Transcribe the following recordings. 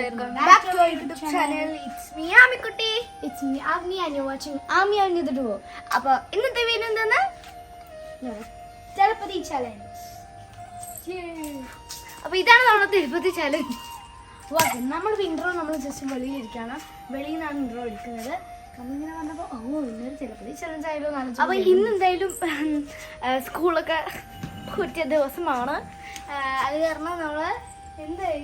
welcome back to our YouTube channel. It's me, Amikutti. It's me, Agni, and you're watching Ami Under the Door. അപ്പോൾ ഇന്നത്തെ video എന്താണ്? Tirupati challenge. അപ്പോൾ ഇതാണ് നമ്മുടെ Tirupati challenge. നമ്മൾ intro നമ്മൾ ജസ്റ്റ് വെളിയിലിരിക്കുകയാണ്. വെളിയിൽ നിന്നാണ് ഇൻട്രോ എടുക്കുന്നത്. നമ്മളിങ്ങനെ വന്നപ്പോൾ ഇന്നൊരു തിരുപ്പതി ചലഞ്ച് ആയാലും അപ്പോൾ ഇന്ന് എന്തായാലും സ്കൂളൊക്കെ കുറ്റിയ ദിവസമാണ്. അത് കാരണം നമ്മൾ എന്തായി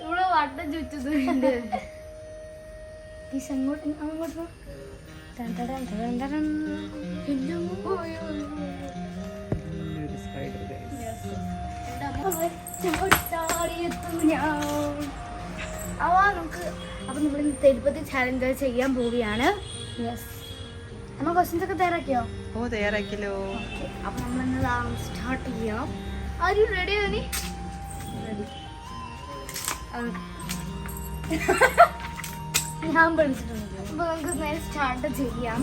ഇവിടെ വട്ടം ചുറ്റുന്നുണ്ട്. അങ്ങോട്ട് അപ്പൊ നമ്മൾ തിരുപ്പതി ചാലഞ്ച് ചെയ്യാൻ പോവുകയാണ്. നമ്മൾ ക്വസ്റ്റ്യൻസ് ഒക്കെ തയ്യാറാക്കിയോ? തയ്യാറാക്കിയല്ലോ. അപ്പൊ നമ്മൾ സ്റ്റാർട്ട് ചെയ്യാം. ആര് റെഡി ആണി? ഞാൻ പഠിച്ചിട്ടുണ്ട്. അപ്പൊ നമുക്ക് നേരെ സ്റ്റാർട്ട് ചെയ്യാം.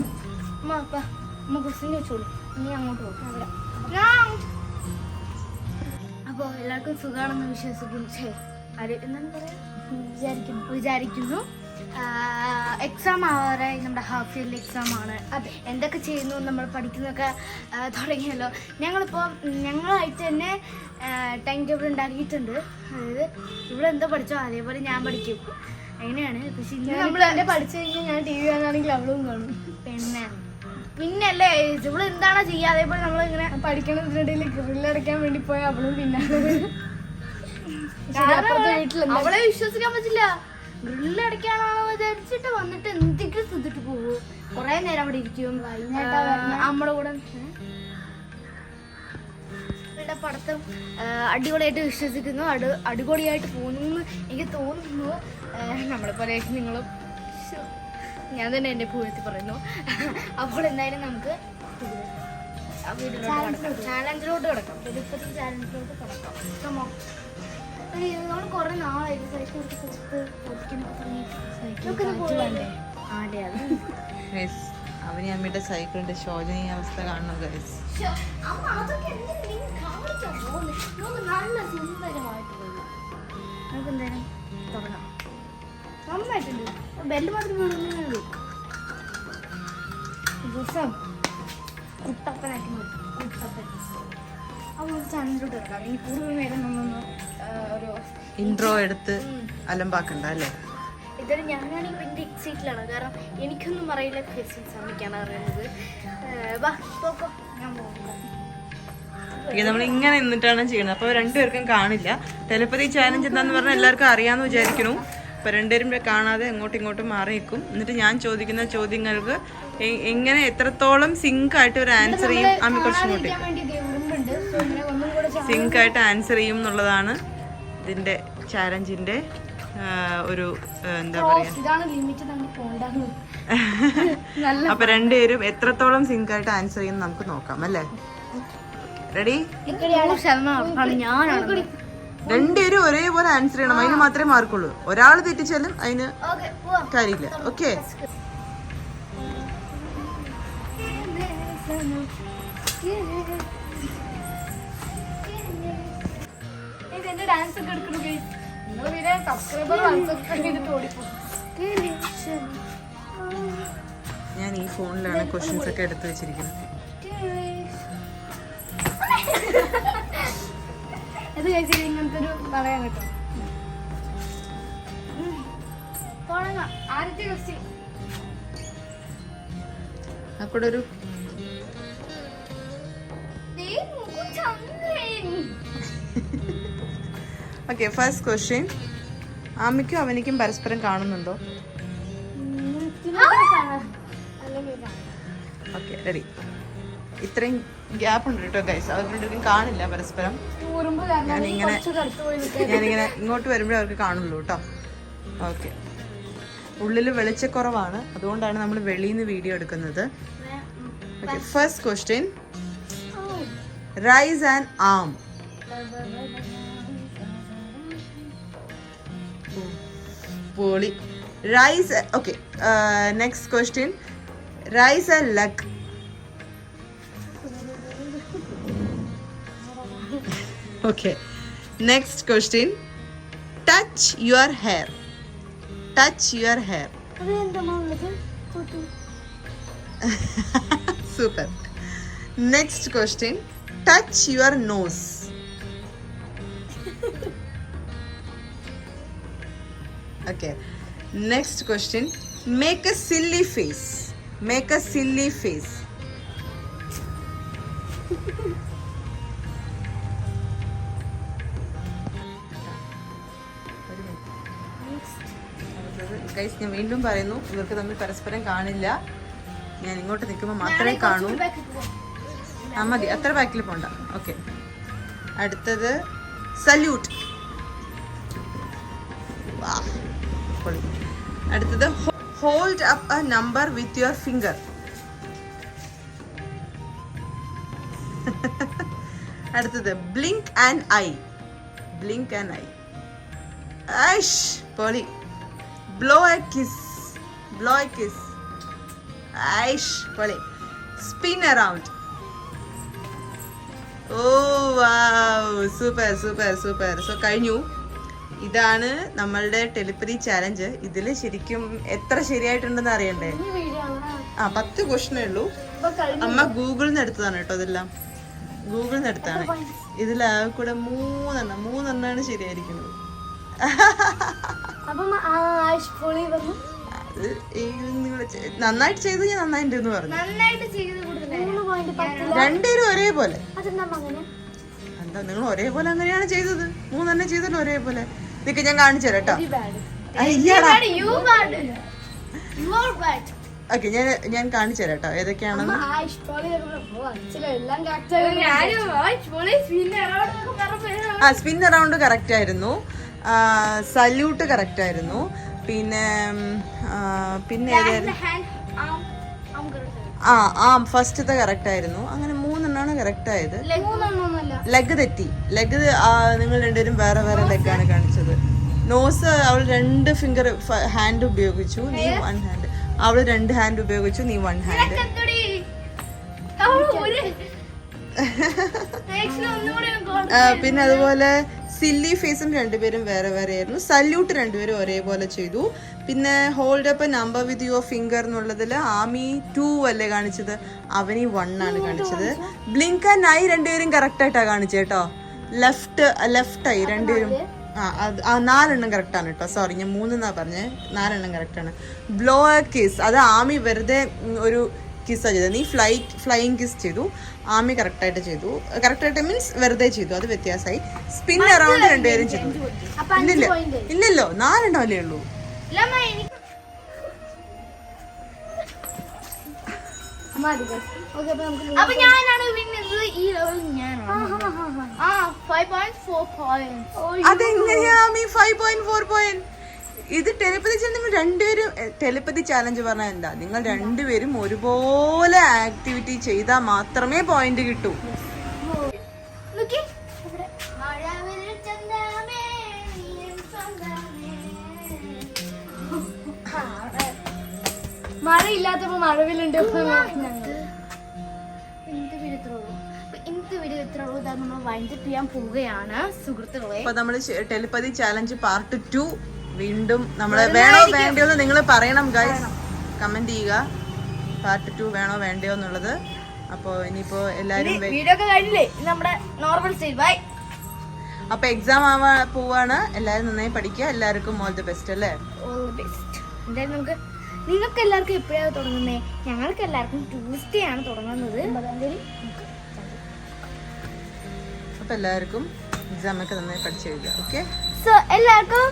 അമ്മ ക്വസ്റ്റ്യൻ ചോദിച്ചോളൂ. നീ അങ്ങോട്ട് പോകും അവിടെ. അപ്പോൾ എല്ലാവർക്കും സുഖമാണെന്ന് വിശ്വസിക്കുന്നു. എന്താണ് പറയാ വിചാരിക്കുന്നു. എക്സാം ആവാറായി. നമ്മുടെ ഹാഫ് ഇയർലി എക്സാം ആണ്. അതെ, എന്തൊക്കെ ചെയ്യുന്നു, നമ്മൾ പഠിക്കുന്നതൊക്കെ തുടങ്ങിയല്ലോ. ഞങ്ങളായിട്ട് തന്നെ ടൈം ടേബിൾ ഉണ്ടാക്കിയിട്ടുണ്ട്. അതായത് ഇവിടെ എന്തോ പഠിച്ചോ അതേപോലെ ഞാൻ പഠിക്കും, അങ്ങനെയാണ്. പക്ഷെ നമ്മൾ എന്നെ പഠിച്ചു കഴിഞ്ഞാൽ ഞാൻ ടി വി കാണുകയാണെങ്കിൽ അവളും കാണും. പിന്നല്ലേ ഇവിടെ എന്താണോ ചെയ്യുക അതേപോലെ നമ്മളിങ്ങനെ പഠിക്കണതിനിടയിൽ ഗ്രില്ലടയ്ക്കാൻ വേണ്ടി പോയ അവളും പിന്നെ അവളെ വിശ്വസിക്കാൻ പറ്റില്ല. ഗ്രില്ലടയ്ക്കാനാണോ വിചാരിച്ചിട്ട് വന്നിട്ട് എന്തെങ്കിലും തിന്നിട്ട് പോകും. കുറെ നേരം അവിടെ ഇരിക്കും. നമ്മുടെ കൂടെ പഠിത്തം അടിപൊളിയായിട്ട് വിശ്വസിക്കുന്നു. അടിപൊളിയായിട്ട് പോകുന്നു എനിക്ക് തോന്നുന്നു. നമ്മളെ പോലെ നിങ്ങളും ഞാൻ തന്നെ എൻ്റെ പൂരത്തിൽ പറയുന്നു. അപ്പോൾ എന്തായാലും നമുക്ക് ചാലഞ്ചിലോട്ട് കിടക്കാം. തിരുപ്പതി ചാലഞ്ചിലോട്ട് കിടക്കാം. നമ്മൾ കുറെ നാളായിട്ട് സൈക്കിൾ അതെ അത് അവന് അമ്മയുടെ സൈക്കിളിന്റെ ശോചനീയ അവസ്ഥ കാണണം ഗൈസ്. നല്ല സുന്ദരമായിട്ട് പോയി. നമുക്ക് എന്തായാലും തുടങ്ങാം. നന്നായിട്ടുണ്ട്. ബെല്ല് മാത്രം വീഴുന്നുള്ളൂ. ദിവസം കുട്ടപ്പനാക്കി കുട്ടപ്പൻ. അപ്പോൾ ചന്ദ്രോട്ട് കിടക്കാം. ഇനി കൂടുതൽ നേരം നമ്മളൊന്ന് ഒരു ഇൻട്രോ എടുത്ത് അലമ്പാക്കണ്ട അല്ലേ? ഇതൊരു ഞാനാണെങ്കിൽ ഭയങ്കര എക്സൈറ്റിലാണ്. കാരണം എനിക്കൊന്നും അറിയില്ല. ക്വസ്റ്റ്യൻസ് എനിക്കാണ് അറിയുന്നത്. വാ പോക്കോ, ഞാൻ പോകാം. നമ്മൾ ഇങ്ങനെ നിന്നിട്ടാണ് ചെയ്യുന്നത്. അപ്പോൾ രണ്ടുപേർക്കും കാണില്ല. ടെലിപ്പതി ചാലഞ്ച് എന്താന്ന് പറഞ്ഞാൽ എല്ലാവർക്കും അറിയാമെന്ന് വിചാരിക്കുന്നു. അപ്പോൾ രണ്ടുപേരും കാണാതെ അങ്ങോട്ടും ഇങ്ങോട്ടും മാറി നിൽക്കും. എന്നിട്ട് ഞാൻ ചോദിക്കുന്ന ചോദ്യങ്ങൾക്ക് എങ്ങനെ എത്രത്തോളം സിങ്ക് ആയിട്ട് ഒരു ആൻസർ ചെയ്യും. അമ്മ കുറച്ചും കൂട്ടി സിങ്ക് ആയിട്ട് ആൻസർ ചെയ്യും എന്നുള്ളതാണ് ഇതിൻ്റെ ചാലഞ്ചിൻ്റെ ഒരു എന്താ പറയാ. അപ്പൊ രണ്ടുപേരും എത്രത്തോളം സിങ്ക് ആയിട്ട് ആൻസർ ചെയ്യും നമുക്ക് നോക്കാം അല്ലേ? റെഡി? രണ്ടുപേരും ഒരേപോലെ ആൻസർ ചെയ്യണം. അതിന് മാത്രമേ മാർക്കുള്ളൂ. ഒരാൾ തെറ്റിച്ചാലും അതിന് കാര്യമില്ല. ഓക്കെ, ഞാൻ ഈ ഫോണിലാണ് ക്വസ്റ്റ്യൻസ് ഒക്കെ എടുത്തു വെച്ചിരിക്കുന്നത്. ഇത് കഴിച്ചിട്ട് ഇങ്ങനത്തെ ഒരു പറയാൻ കേട്ടോ. തുടങ്ങാം. ആദ്യത്തെ ക്വസ്റ്റ്യൻ അക്കൂടെ ഒരു ഓക്കെ. ഫസ്റ്റ് ക്വസ്റ്റ്യൻ, ആമിക്കും അവനിക്കും പരസ്പരം കാണുന്നുണ്ടോ? Okay, ready. ഇത്രയും ഗ്യാപ്പ് ഉണ്ട് കേട്ടോ ഗൈസ്. അവരുടെ കാണില്ല പരസ്പരം. ഞാനിങ്ങനെ ഇങ്ങോട്ട് വരുമ്പോഴേ അവർക്ക് കാണുള്ളൂ കേട്ടോ. ഓക്കെ, ഉള്ളിൽ വെളിച്ചക്കുറവാണ്, അതുകൊണ്ടാണ് നമ്മൾ വെളിയിൽ നിന്ന് വീഡിയോ എടുക്കുന്നത്. Okay, first question, raise and arm. പൊളി. Raise. Okay, next question, raise and luck. Okay. Next question. Touch touch your hair. Touch your hair. അത് എന്താ ഉള്ളത്? Super. Next question. Touch your nose. Okay. Next question. Make a silly face. Make a silly face. Guys, ഞാൻ വീണ്ടും പറയുന്നു, ഇവർക്ക് തമ്മിൽ പരസ്പരം കാണില്ല. ഞാൻ ഇങ്ങോട്ട് നിൽക്കുമ്പോൾ മാത്രമേ കാണൂ. ആ മതി, അത്ര ബാക്കിൽ പോണ്ട. ഓക്കെ, അടുത്തത് സല്യൂട്ട്. അടുത്തത് hold up a number with your finger. അടുത്തത് blink and eye. Blink and eye. Aish പൊളി. Blow a kiss. Blow a kiss. Aish പൊളി. Spin around. Oh wow, super super super. So കഴിഞ്ഞു. ഇതാണ് നമ്മളുടെ ടെലിപ്പതി ചാലഞ്ച്. ഇതിൽ ശരിക്കും എത്ര ശരിയായിട്ടുണ്ടെന്ന് അറിയണ്ടേ? 10 ക്വസ്റ്റ്യനേ ഉള്ളൂ. അമ്മ ഗൂഗിളിൽ നിന്ന് എടുത്തതാണ് കേട്ടോ. ഇതെല്ലാം ഗൂഗിളിൽ നിന്ന് എടുത്താണ്. ഇതിൽ കൂടെ 3 എണ്ണമാണ് ശരിയായിരിക്കുന്നത്. നന്നായിട്ട് ചെയ്ത് ഞാൻ നന്നായിട്ട് എന്ന് പറഞ്ഞു. രണ്ടുപേരും ഒരേപോലെ. എന്താ നിങ്ങൾ ഒരേപോലെ അങ്ങനെയാണ് ചെയ്തത്? 3 എണ്ണം ചെയ്തല്ലോ ഒരേപോലെ. ഇതൊക്കെ ഞാൻ കാണിച്ചു തരാം കേട്ടോ. ഓക്കെ, ഞാൻ കാണിച്ചു തരാം കേട്ടോ ഏതൊക്കെയാണെന്ന്. സ്പിൻ അറൗണ്ട് കറക്റ്റ് ആയിരുന്നു. സല്യൂട്ട് കറക്റ്റ് ആയിരുന്നു. പിന്നെ ഏതായിരുന്നു? ഫസ്റ്റത്തെ കറക്റ്റ് ആയിരുന്നു. അങ്ങനെ 3 എണ്ണമാണ് കറക്റ്റ് ആയത്. ലെഗ് തെറ്റി. ലെഗ് നിങ്ങൾ രണ്ടുപേരും വേറെ വേറെ ലെഗാണ് കാണിച്ചത്. നോസ് അവൾ 2 ഫിംഗർ ഹാൻഡ് ഉപയോഗിച്ചു, നീ 1 ഹാൻഡ്. അവള് 2 ഹാൻഡ് ഉപയോഗിച്ചു, നീ 1 ഹാൻഡ്. പിന്നെ അതുപോലെ സില്ലി ഫേസും രണ്ടുപേരും വേറെ വേറെ ആയിരുന്നു. സല്യൂട്ട് രണ്ടുപേരും ഒരേപോലെ ചെയ്തു. പിന്നെ hold up number with your finger എന്നുള്ളതിൽ ആമി 2 അല്ലേ കാണിച്ചത്, അവനി 1 ആണ് കാണിച്ചത്. ബ്ലിങ്ക് ആൻഡ് ഐ രണ്ടുപേരും കറക്റ്റ് ആയിട്ടാ കാണിച്ചത് കേട്ടോ. ലെഫ്റ്റ് ഐ രണ്ടുപേരും 4 എണ്ണം കറക്റ്റ് ആണ് കേട്ടോ. സോറി, ഞാൻ 3 എന്നാ പറഞ്ഞേ. 4 എണ്ണം കറക്റ്റ് ആണ്. ബ്ലോ എ കിസ്, അത് ആമി വെറുതെ ഒരു കിസ്സാണ് ചെയ്തത്. നീ ഫ്ലൈയിങ് കിസ് ചെയ്തു. ആമി കറക്റ്റായിട്ട് ചെയ്തു. കറക്റ്റായിട്ട് മീൻസ് വെറുതെ ചെയ്തു, അത് വ്യത്യാസമായി. സ്പിൻ അറൗണ്ട് രണ്ടുപേരും ചെയ്തു. ഇല്ലല്ലോ, 4 എണ്ണം അല്ലേ ഉള്ളൂ. അതെങ്ങനെയാ 5.4 പോയിന്റ്? ഇത് ടെലിപ്പതി ചാലഞ്ച്. നിങ്ങൾ രണ്ടുപേരും ടെലിപ്പതി ചാലഞ്ച് പറഞ്ഞാൽ എന്താ? നിങ്ങൾ രണ്ടുപേരും ഒരുപോലെ ആക്ടിവിറ്റി ചെയ്താൽ മാത്രമേ പോയിന്റ് കിട്ടൂ. മഴയില്ലാത്തപ്പോ മഴവിലുണ്ട്. നമ്മൾ വൈൻഡപ്പ് ചെയ്യാൻ പോവുകയാണ് സുഹൃത്തുക്കളെ. അപ്പൊ നമ്മള് ടെലിപ്പതി ചാലഞ്ച് പാർട്ട് 2 വീണ്ടും നമ്മള് വേണോ വേണ്ടയോ എന്ന് നിങ്ങൾ പറയണം ഗൈസ്. കമന്റ് ചെയ്യുക പാർട്ട് 2 വേണോ വേണ്ടയോ എന്നുള്ളത്. അപ്പൊ ഇനിയിപ്പോ എല്ലാരും വീഡിയോ ഒക്കെ കഴിഞ്ഞില്ലേ, നമ്മുടെ നോർമൽ സ്റ്റൈൽ. ബൈ. അപ്പൊ എക്സാം പോവാണ്. എല്ലാരും നന്നായി പഠിക്കുക. എല്ലാവർക്കും ഓൾ ദി ബെസ്റ്റ് അല്ലേ? All the best. എന്തായാലും നിങ്ങൾക്ക് എല്ലാവർക്കും എപ്പോഴാണ് തുടങ്ങുന്നത്? ഞങ്ങൾക്ക് എല്ലാവർക്കും ട്യൂസ്ഡേ ആണ് തുടങ്ങുന്നത്. അപ്പൊ എല്ലാവർക്കും എക്സാം ഒക്കെ നന്നായി പഠിച്ചു എഴുതുക. ഓക്കെ, സോ എല്ലാവർക്കും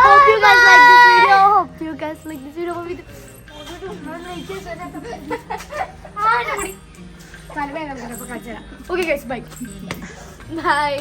hope you guys like this video. Hope you guys like this video. Okay guys, bye. Bye.